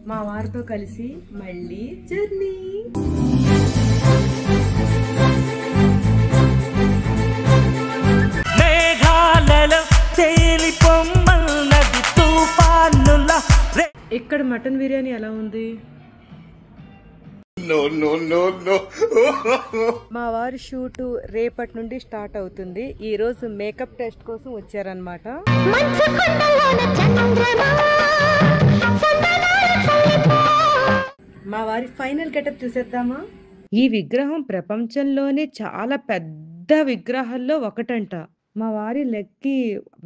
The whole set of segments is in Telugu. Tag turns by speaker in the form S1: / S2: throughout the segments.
S1: మా వారితో కలిసి మళ్ళీ జర్నీ. ఇక్కడ మటన్ బిర్యానీ ఎలా ఉంది? మా వారి షూటు రేపటి నుండి స్టార్ట్ అవుతుంది. ఈ రోజు మేకప్ టెస్ట్ కోసం వచ్చారనమాట. మా వారి ఫైనల్ గెటప్ చూసేద్దామా? ఈ విగ్రహం ప్రపంచంలోనే చాలా పెద్ద విగ్రహాల్లో ఒకటంట. మా వారి లెగ్ కి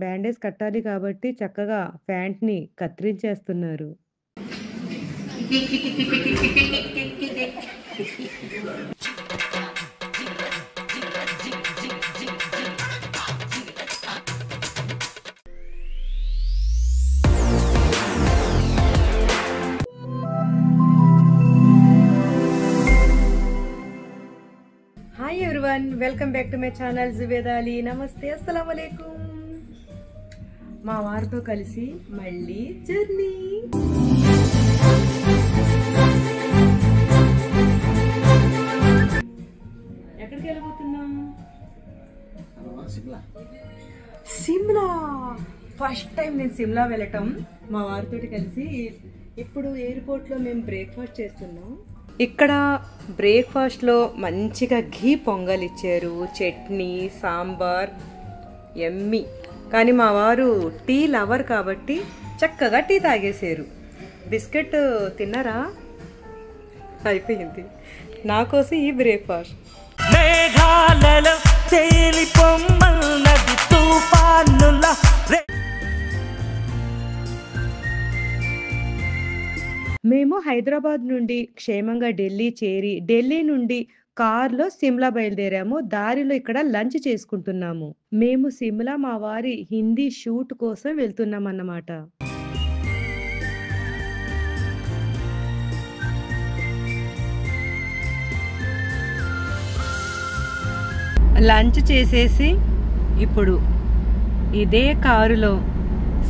S1: బ్యాండేజ్ కట్టాలి కాబట్టి చక్కగా ప్యాంట్ ని కత్తిరించేస్తున్నారు. Hi everyone, welcome back to my channel Zubeda Ali. నమస్తే, అస్సలాము అలైకుం. మా వారితో కలిసి మళ్ళీ జర్నీ. ఎక్కడికి వెళ్ళబోతున్నాం? సిమ్లా. ఫస్ట్ టైం నేను సిమ్లా వెళ్ళటం మా వారితో కలిసి. ఇప్పుడు ఎయిర్పోర్ట్ లో మేము బ్రేక్ఫాస్ట్ చేస్తున్నాం. ఇక్కడ బ్రేక్ఫాస్ట్లో మంచిగా ఘీ పొంగల్ ఇచ్చారు, చట్నీ, సాంబార్, ఎమ్మి. కానీ మా వారు టీ లవర్ కాబట్టి చక్కగా టీ తాగేశారు. బిస్కెట్ తిన్నారా? అయిపోయింది. నా కోసం ఈ బ్రేక్ఫాస్ట్. మేము హైదరాబాద్ నుండి క్షేమంగా ఢిల్లీ చేరి ఢిల్లీ నుండి కార్లో సిమ్లా బయలుదేరాము. దారిలో ఇక్కడ లంచ్ చేసుకుంటున్నాము. మేము సిమ్లా మా వారి హిందీ షూట్ కోసం వెళ్తున్నాం అన్నమాట. లంచ్ చేసేసి ఇప్పుడు ఇదే కారులో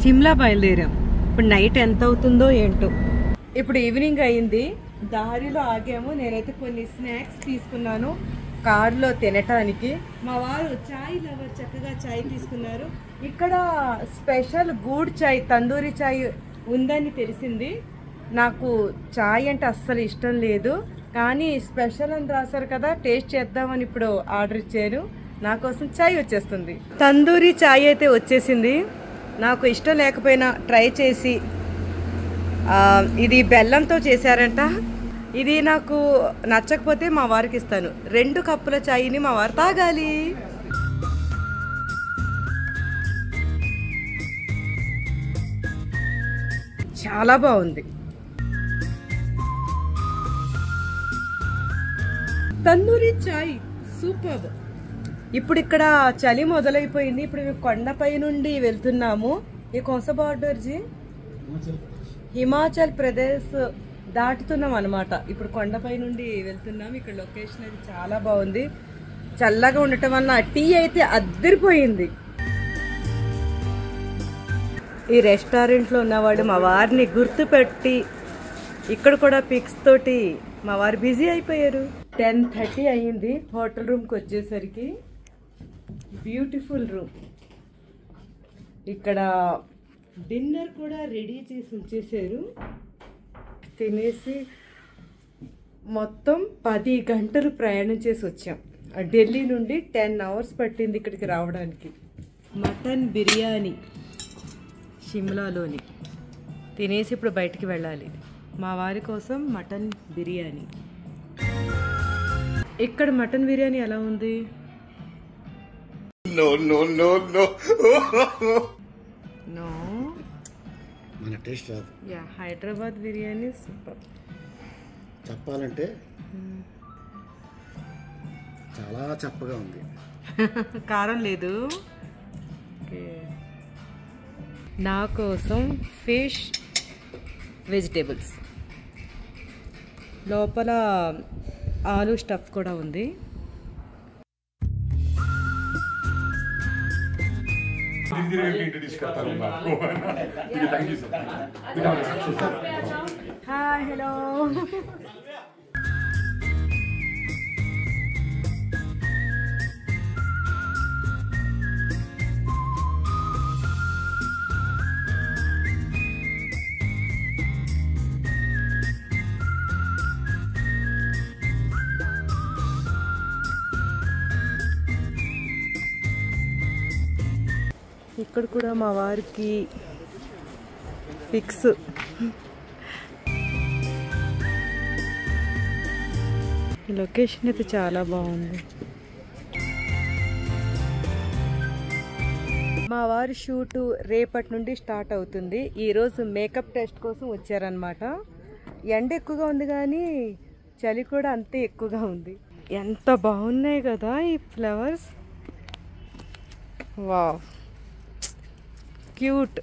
S1: సిమ్లా బయలుదేరాం. ఇప్పుడు నైట్ ఎంత అవుతుందో ఏంటో. ఇప్పుడు ఈవినింగ్ అయింది. దారిలో ఆగాము. నేనైతే కొన్ని స్నాక్స్ తీసుకున్నాను కారులో తినటానికి. మా వారు చాయ్ లవర్, చక్కగా చాయ్ తీసుకున్నారు. ఇక్కడ స్పెషల్ గూడ్ చాయ్, తందూరి చాయ్ ఉందని తెలిసింది. నాకు చాయ్ అంటే అస్సలు ఇష్టం లేదు, కానీ స్పెషల్ అని రాశారు కదా, టేస్ట్ చేద్దామని ఇప్పుడు ఆర్డర్ ఇచ్చారు. నా కోసం చాయ్ వచ్చేస్తుంది. తందూరి చాయ్ అయితే వచ్చేసింది. నాకు ఇష్టం లేకపోయినా ట్రై చేసి, ఇది బెల్లంతో చేశారంట. ఇది నాకు నచ్చకపోతే మా వారికి ఇస్తాను. 2 కప్పుల చాయ్ని మా వారు తాగాలి. చాలా బాగుంది. తందూరి చాయ్ సూపర్. ఇప్పుడు ఇక్కడ చలి మొదలైపోయింది. ఇప్పుడు మేము కొండపై నుండి వెళ్తున్నాము. ఈ కోస బార్డర్ జీ హిమాచల్ ప్రదేశ్ దాటుతున్నాం అనమాట. ఇప్పుడు కొండపై నుండి వెళ్తున్నాం. ఇక్కడ లొకేషన్ అది చాలా బాగుంది. చల్లగా ఉండటం వల్ల టీ అయితే అద్దరిపోయింది. ఈ రెస్టారెంట్లో ఉన్నవాడు మా వారిని గుర్తుపెట్టి ఇక్కడ కూడా పిక్స్ తోటి మా వారు బిజీ అయిపోయారు. 10:30 అయ్యింది హోటల్ రూమ్కి వచ్చేసరికి. Beautiful room. ఇక్కడ డిన్నర్ కూడా రెడీ చేసి ఉంచేసారు. తినేసి మొత్తం 10 గంటలు ప్రయాణం చేసి వచ్చాం. ఢిల్లీ నుండి 10 అవర్స్ పట్టింది ఇక్కడికి రావడానికి. మటన్ బిర్యానీ షిమ్లాలోని తినేసి ఇప్పుడు బయటికి వెళ్ళాలి. మా వారి కోసం మటన్ బిర్యానీ. ఇక్కడ మటన్ బిర్యానీ ఎలా ఉంది? నో,
S2: మన టేస్ట్ రాదు.
S1: Yeah, Hyderabad biryani super.
S2: చెప్పాలంటే చాలా చప్పగా ఉంది.
S1: కారం లేదు. నా కోసం ఫిష్ వెజిటేబుల్స్, లోపల ఆలు స్టఫ్ కూడా ఉంది.
S3: इंट्रोड्यूस करता रहूंगा आपको। ठीक है, thank you sir.
S1: Hi. Hi hello. ఇక్కడ కూడా మా వారికి పిక్స్. లొకేషన్ అయితే చాలా బాగుంది. మా వారి షూటు రేపటి నుండి స్టార్ట్ అవుతుంది. ఈరోజు మేకప్ టెస్ట్ కోసం వచ్చారనమాట. ఎండ ఎక్కువగా ఉంది కానీ చలి కూడా అంతే ఎక్కువగా ఉంది. ఎంత బాగున్నాయి కదా ఈ ఫ్లవర్స్. Wow, cute.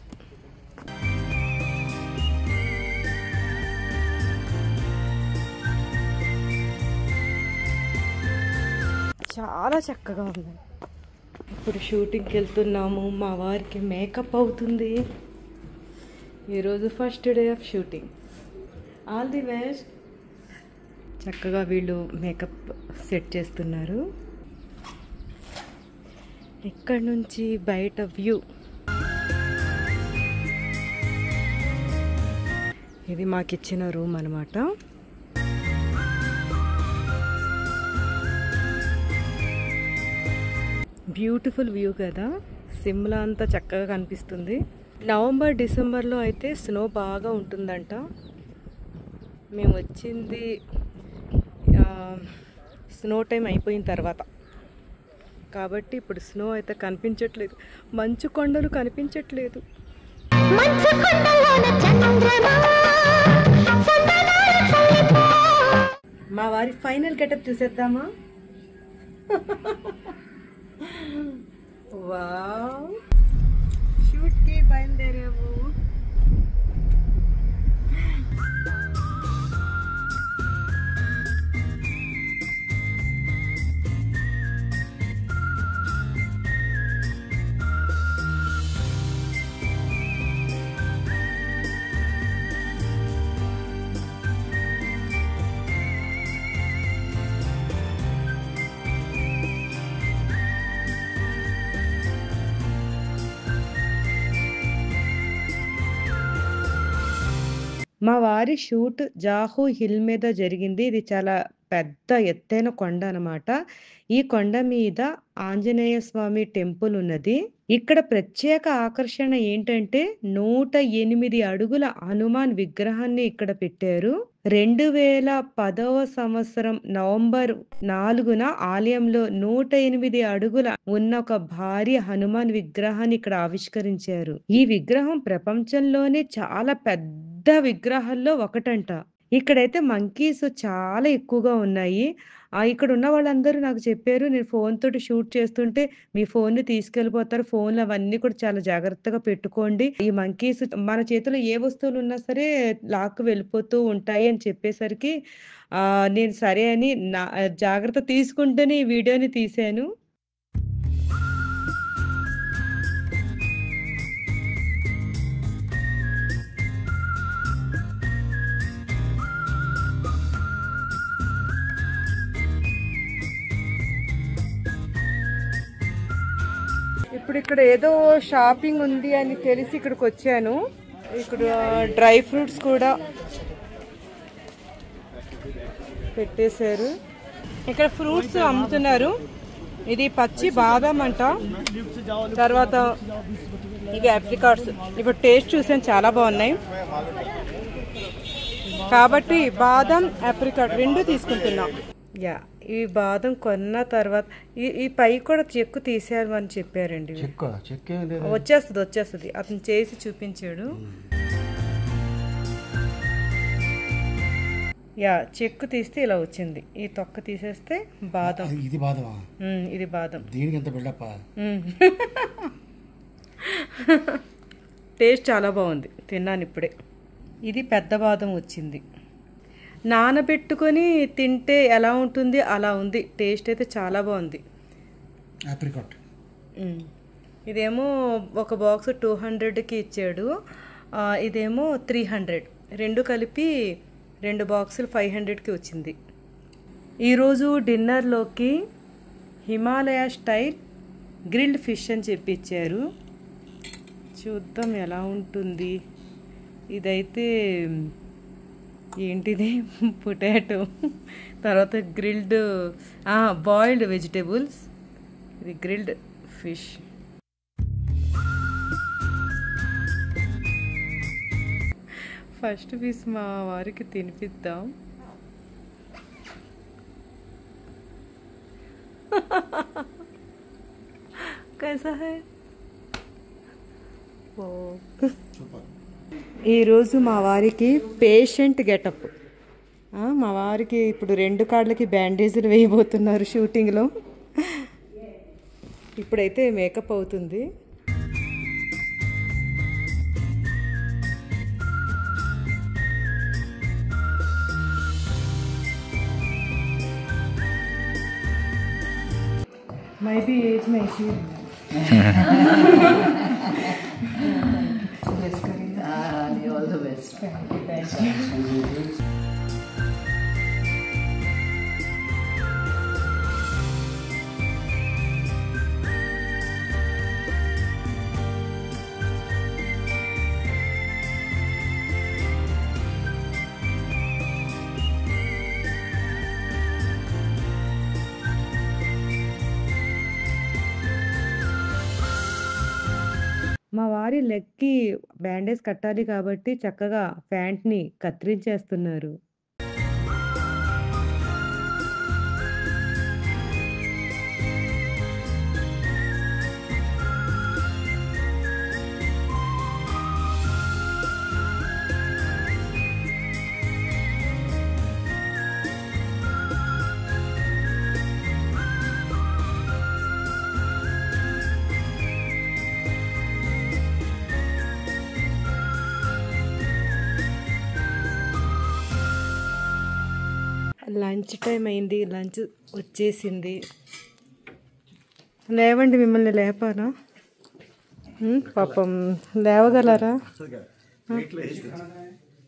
S1: చాలా చక్కగా ఉంది. ఇప్పుడు షూటింగ్కి వెళ్తున్నాము. మా వారికి మేకప్ అవుతుంది. ఈరోజు first day of shooting. All the best. చక్కగా వీళ్ళు మేకప్ సెట్ చేస్తున్నారు. ఇక్కడ నుంచి బయట వ్యూ. ఇది మాకిచ్చిన రూమ్ అన్నమాట. బ్యూటిఫుల్ వ్యూ కదా. సిమ్లా అంతా చక్కగా కనిపిస్తుంది. నవంబర్ డిసెంబర్లో అయితే స్నో బాగా ఉంటుందంట. మేము వచ్చింది స్నో టైం అయిపోయిన తర్వాత కాబట్టి ఇప్పుడు స్నో అయితే కనిపించట్లేదు. మంచు కొండలు కనిపించట్లేదు. మా వారి ఫైనల్ గెటప్ చూసేద్దామా? వావ్, షూట్కి బయలుదేరాము. మా వారి షూట్ జాహూ హిల్ మీద జరిగింది. ఇది చాలా పెద్ద ఎత్తైన కొండ అన్నమాట. ఈ కొండ మీద ఆంజనేయ స్వామి టెంపుల్ ఉన్నది. ఇక్కడ ప్రత్యేక ఆకర్షణ ఏంటంటే 108 అడుగుల హనుమాన్ విగ్రహాన్ని ఇక్కడ పెట్టారు. 2010వ సంవత్సరం నవంబర్ 4న ఆలయంలో 108 అడుగుల ఉన్న ఒక భారీ హనుమాన్ విగ్రహాన్ని ఇక్కడ ఆవిష్కరించారు. ఈ విగ్రహం ప్రపంచంలోనే చాలా పెద్ద విగ్రహాల్లో ఒకటంట. ఇక్కడైతే మంకీస్ చాలా ఎక్కువగా ఉన్నాయి. ఇక్కడ ఉన్న వాళ్ళందరూ నాకు చెప్పారు, నేను ఫోన్ తోటి షూట్ చేస్తుంటే మీ ఫోన్ని తీసుకెళ్ళిపోతారు, ఫోన్లు అవన్నీ కూడా చాలా జాగ్రత్తగా పెట్టుకోండి, ఈ మంకీస్ మన చేతిలో ఏ వస్తువులు ఉన్నా సరే లాక్కు వెళ్ళిపోతూ ఉంటాయి అని చెప్పేసరికి నేను సరే అని జాగ్రత్త తీసుకుంటూనే ఈ వీడియోని తీశాను. ఇప్పుడు ఇక్కడ ఏదో షాపింగ్ ఉంది అని తెలిసి ఇక్కడికి వచ్చాను. ఇక్కడ డ్రై ఫ్రూట్స్ కూడా పెట్టేశారు. ఇక్కడ ఫ్రూట్స్ అమ్ముతున్నారు. ఇది పచ్చి బాదం అంట, తర్వాత ఇవి అప్రికాట్స్. ఇప్పుడు టేస్ట్ చూసాను, చాలా బాగున్నాయి కాబట్టి బాదం అప్రికాట్ రెండు తీసుకుంటున్నాం. యా, ఈ బాదం కొన్న తర్వాత ఈ పై కూడా చెక్కు తీసారు అని చెప్పారండి. వచ్చేస్తుంది అతను చేసి చూపించాడు. యా, చెక్కు తీస్తే ఇలా వచ్చింది. ఈ తొక్క తీసేస్తే బాదం. ఇది బాదం. టేస్ట్ చాలా బాగుంది, తిన్నాను ఇప్పుడే. ఇది పెద్ద బాదం వచ్చింది. నానబెట్టుకొని తింటే ఎలా ఉంటుంది అలా ఉంది. టేస్ట్ అయితే చాలా బాగుంది. ఇదేమో ఒక బాక్స్ 200కి ఇచ్చాడు, ఇదేమో 300. రెండు కలిపి 2 బాక్సులు 500కి వచ్చింది. ఈరోజు డిన్నర్లోకి హిమాలయ స్టైల్ గ్రిల్డ్ ఫిష్ అని చెప్పిచ్చారు. చూద్దాం ఎలా ఉంటుంది. ఇదైతే ఏంటిది, పొటాటో, తర్వాత గ్రిల్డ్ బాయిల్డ్ వెజిటేబుల్స్, ఇది గ్రిల్డ్ ఫిష్. ఫస్ట్ పీస్ మా వారికి తినిపిద్దాం. कैसा है ఓ. ఈరోజు మా వారికి పేషెంట్ గెటప్. మా వారికి ఇప్పుడు 2 కాళ్ళకి బ్యాండేజీలు వేయబోతున్నారు షూటింగ్లో. ఇప్పుడైతే మేకప్ అవుతుంది. मैं भी एज में ऐसी
S3: ऑल द बेस्ट.
S1: మా వారి లెగ్కి బ్యాండేజ్ కట్టాలి కాబట్టి చక్కగా ప్యాంట్ని కత్తిరించేస్తున్నారు. లంచ్ టైం అయింది, లంచ్ వచ్చేసింది. లేవండి, మిమ్మల్ని లేపానా? పాపం లేవగలరా?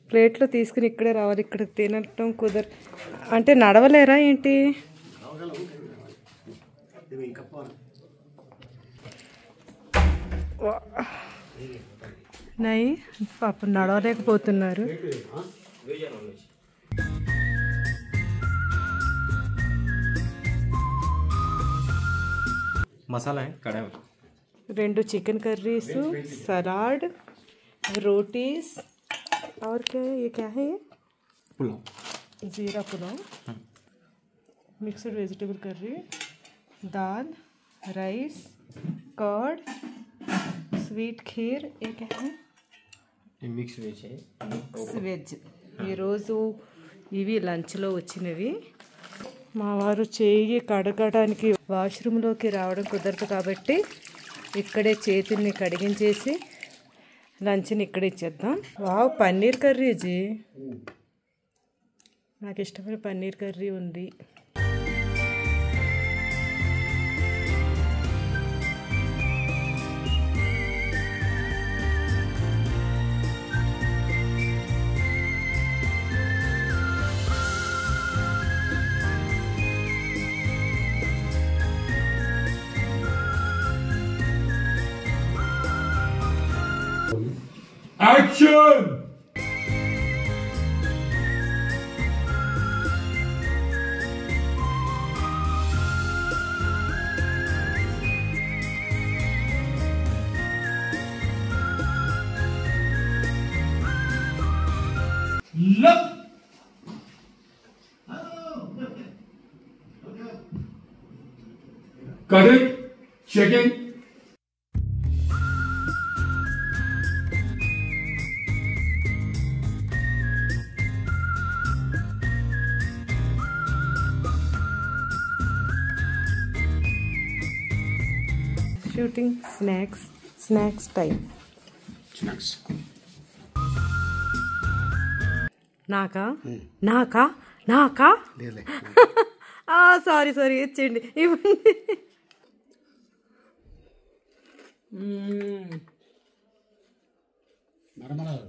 S1: ప్లేట్లో తీసుకుని ఇక్కడే రావాలి. ఇక్కడ తినటం అంటే నడవలేరా ఏంటి? నై పాపం నడవలేకపోతున్నారు.
S4: मसाला है कड़ा
S1: 2 चिकन कर्रीस, सलाद, रोटीज और क्या है? ये क्या है? ये
S4: पुलाव,
S1: ज़ीरा पुलाव, मिक्सड वेजिटेबल कर्री, दाल, राइस, कर्ड, स्वीट खीर. ये क्या है?
S4: ये मिक्स वेज है.
S1: వెజ్. ఈరోజు ఇవి లంచ్లో వచ్చినవి. మా వారు చేయి కడగడానికి వాష్రూమ్లోకి రావడం కుదరదు కాబట్టి ఇక్కడే చేతుల్ని కడిగించేసి లంచ్ని ఇక్కడే ఇచ్చేద్దాం. వావ్, పన్నీర్ కర్రీ జీ. నాకు ఇష్టమైన పన్నీర్ కర్రీ ఉంది.
S5: Action! Look! Cut it. Checking.
S1: Shooting snacks time.
S2: Snacks
S1: నాకా నాకా నాకా
S2: లేలే.
S1: సారీ ఇచ్చేయండి, ఇవ్వండి.
S2: మరమరాలు.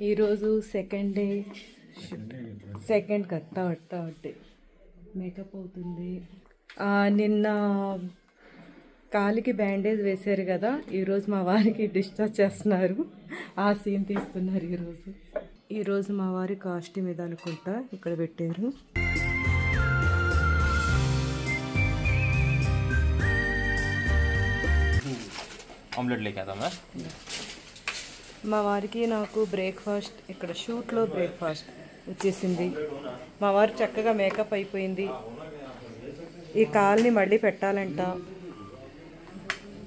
S1: ఈరోజు సెకండ్ డే సెకండ్ కదా, థర్డ్ మేకప్ అవుతుంది. నిన్న కాలికి బ్యాండేజ్ వేశారు కదా, ఈరోజు మా వారికి డిశ్చార్జ్ చేస్తున్నారు. ఆ సీన్ తీస్తున్నారు ఈరోజు మా వారి కాస్ట్యూమ్ ఇది అనుకుంటా ఇక్కడ పెట్టారు.
S4: ఆమ్లెట్ లేక
S1: మా వారికి నాకు బ్రేక్ఫాస్ట్ ఇక్కడ షూట్లో బ్రేక్ఫాస్ట్ వచ్చేసింది. మా వారు చక్కగా మేకప్ అయిపోయింది. ఈ కాల్ని మళ్ళీ పెట్టాలంట.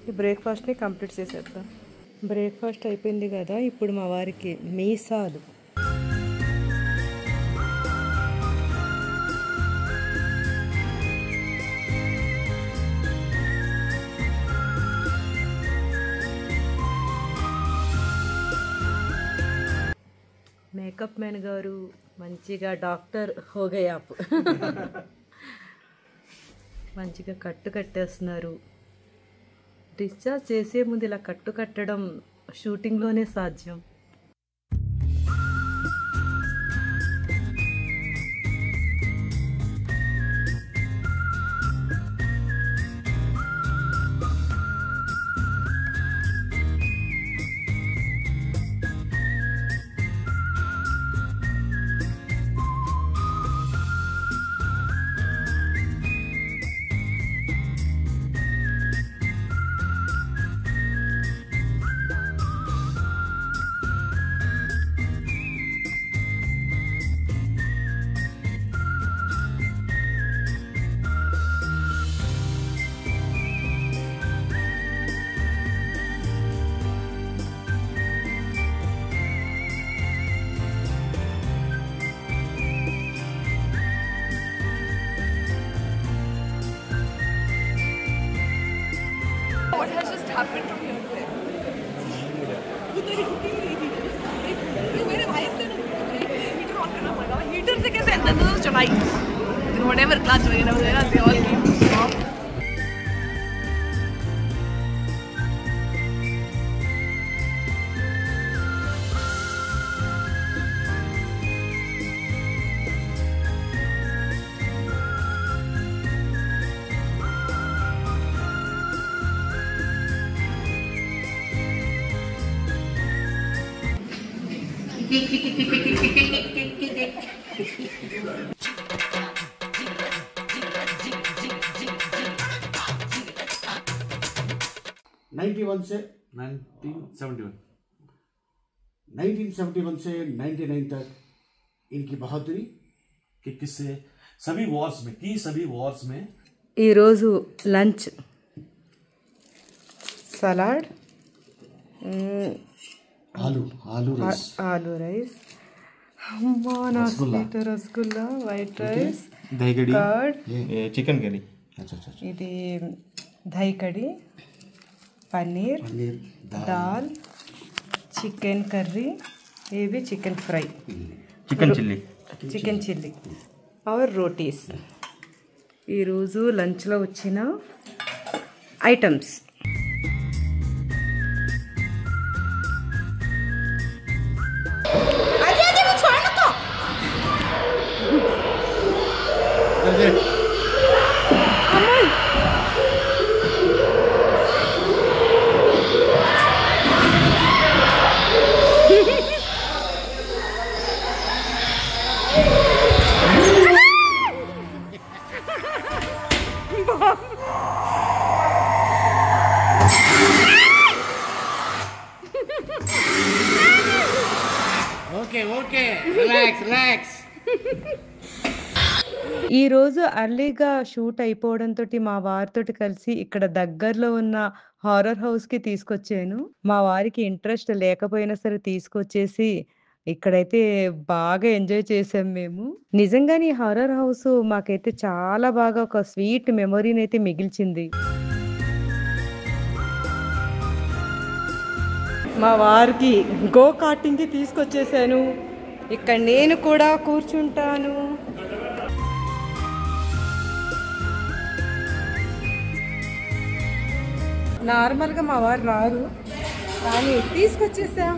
S1: ఈ బ్రేక్ఫాస్ట్ని కంప్లీట్ చేసేద్దాం. బ్రేక్ఫాస్ట్ అయిపోయింది కదా, ఇప్పుడు మా వారికి మీసాలు. మేకప్ మ్యాన్ గారు మంచిగా డాక్టర్ హోగయాప్ మంచిగా కట్టు కట్టేస్తున్నారు. డిశ్చార్జ్ చేసే ముందు ఇలా కట్టు కట్టడం షూటింగ్లోనే సాధ్యం.
S6: What has just happened from here to there? मेरे भाई से हीटर ऑन करना पड़ेगा. हीटर से कैसे अंदर चलाई? Whatever clutch वगैरह वगैरह they all came to stop.
S2: से 1971 से 99 तक इनकी बहादुरी
S7: कि किससे सभी वॉर्स में
S1: ఈరోజు లంచ్ సలాడ్, ఆలూ రైస్, అమ్మా నా స్వీట్ రసగుల్లా, వైట్ రైస్,
S4: दही कड़ी,
S1: కర్డ్,
S4: चिकन करी,
S1: ఇది దహి కడి, పన్నీర్, దాల్, చికెన్ కర్రీ, ఇవి chicken fry, chicken chilli or rotis. ఈరోజు లంచ్లో వచ్చిన ఐటమ్స్. ఈరోజు అర్లీగా షూట్ అయిపోవడంతో మా వారితో కలిసి ఇక్కడ దగ్గరలో ఉన్న హారర్ హౌస్కి తీసుకొచ్చాను. మా వారికి ఇంట్రెస్ట్ లేకపోయినా సరే తీసుకొచ్చేసి ఇక్కడైతే బాగా ఎంజాయ్ చేసాం మేము. నిజంగానే ఈ హారర్ హౌస్ మాకైతే చాలా బాగా ఒక స్వీట్ మెమొరీని అయితే మిగిల్చింది. మా వారికి గో కార్టింగ్కి తీసుకొచ్చేసాను. ఇక్కడ నేను కూడా కూర్చుంటాను. నార్మల్గా మా వారు రారు కానీ తీసుకొచ్చేసా.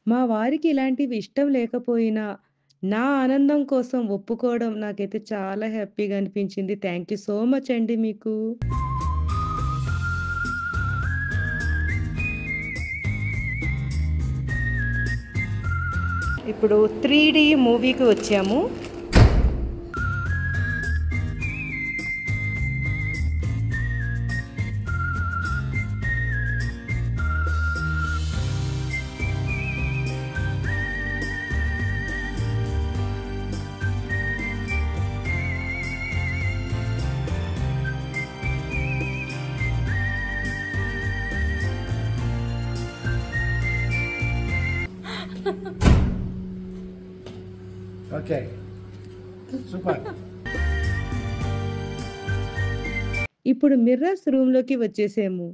S1: మా వారికి ఇలాంటివి ఇష్టం లేకపోయినా నా ఆనందం కోసం ఒప్పుకోవడం నాకైతే చాలా హ్యాపీగా అనిపించింది. థ్యాంక్ యూ సో మచ్ అండి మీకు. ఇప్పుడు 3D మూవీకి వచ్చాము.
S2: Okay, super.
S1: ఇప్పుడు మిర్రర్స్ రూమ్లోకి వచ్చేసాము.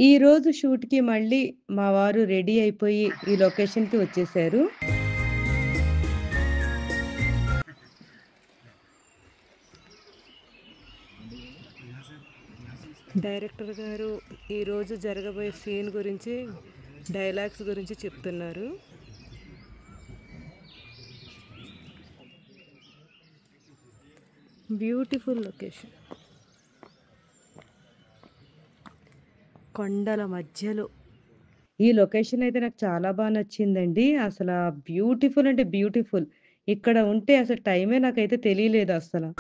S1: ఈ రోజు షూట్‌కి మళ్ళీ మా వారు రెడీ అయిపోయి ఈ లొకేషన్‌కి వచ్చేసారు. డైరెక్టర్ గారు ఈరోజు జరగబోయే సీన్ గురించి, డైలాగ్స్ గురించి చెప్తున్నారు. బ్యూటిఫుల్ లొకేషన్, కొండల మధ్యలో. ఈ లొకేషన్ అయితే నాకు చాలా బాగా నచ్చిందండి. అసలు బ్యూటిఫుల్ అంటే బ్యూటిఫుల్. ఇక్కడ ఉంటే అసలు టైమే నాకైతే తెలియలేదు అసలు.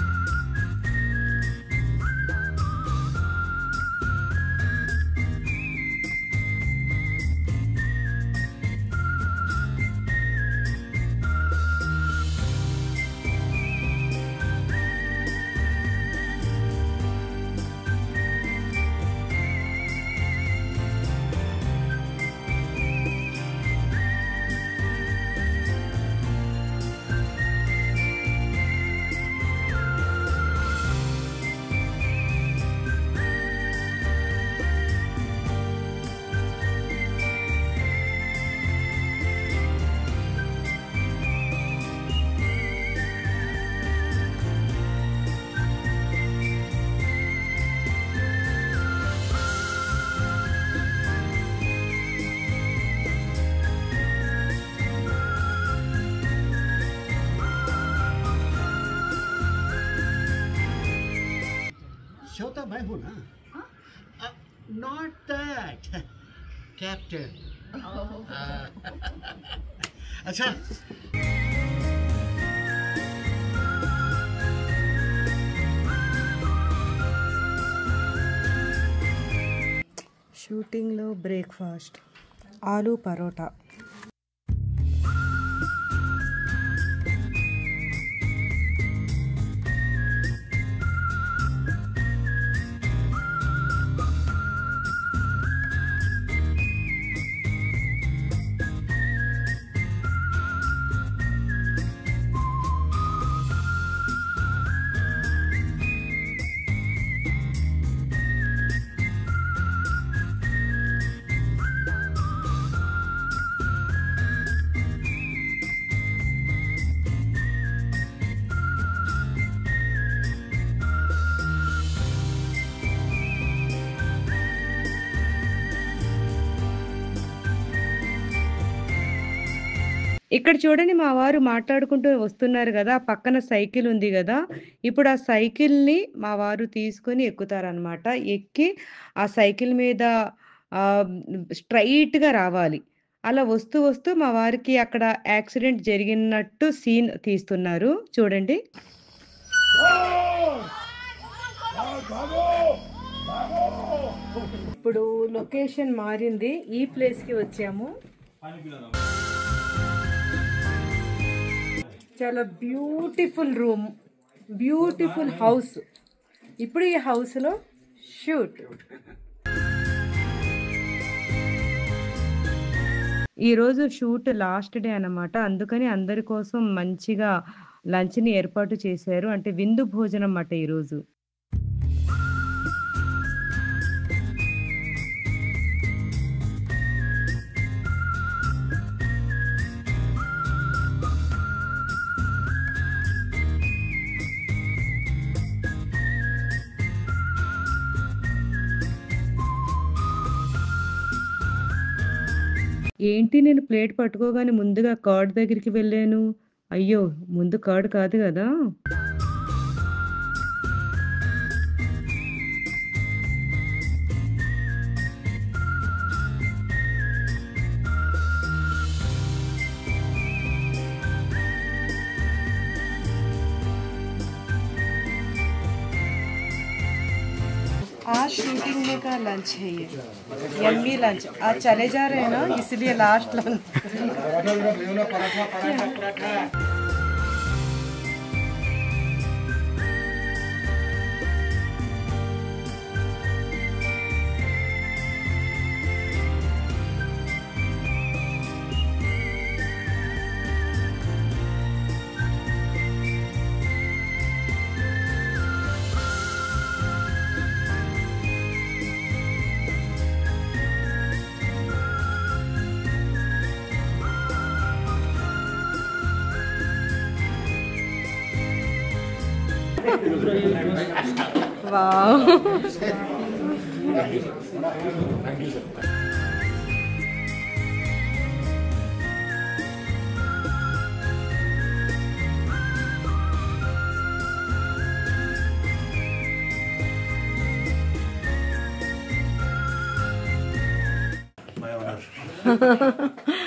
S2: श्रोता मैं हूँ ना, नॉट दैट कैप्टन. अच्छा,
S1: షూటింగ్లో బ్రేక్ఫాస్ట్ ఆలూ పరోటా. ఇక్కడ చూడండి, మా వారు మాట్లాడుకుంటూ వస్తున్నారు కదా, పక్కన సైకిల్ ఉంది కదా. ఇప్పుడు ఆ సైకిల్ని మా వారు తీసుకొని ఎక్కుతారనమాట. ఎక్కి ఆ సైకిల్ మీద స్ట్రైట్గా రావాలి. అలా వస్తూ వస్తూ మా వారికి అక్కడ యాక్సిడెంట్ జరిగినట్టు సీన్ తీస్తున్నారు చూడండి. ఇప్పుడు లొకేషన్ మారింది, ఈ ప్లేస్కి వచ్చాము. చాలా బ్యూటిఫుల్ రూమ్, బ్యూటిఫుల్ హౌస్. ఇప్పుడు ఈ హౌస్లో షూట్. ఈరోజు షూట్ లాస్ట్ డే అన్నమాట. అందుకని అందరి కోసం మంచిగా లంచ్‌ని ఏర్పాటు చేశారు. అంటే విందు భోజనం మాట ఈరోజు. ఏంటి నేను ప్లేట్ పట్టుకోగానే ముందుగా కర్డ్ దగ్గరికి వెళ్ళాను. అయ్యో! ముందు కర్డ్ కాదు గదా! आज शूटिंग में का लंच है ये, यम्मी लंच। आज चले जा रहे हैं ना, इसलिए last lunch. Wow.
S7: My honor.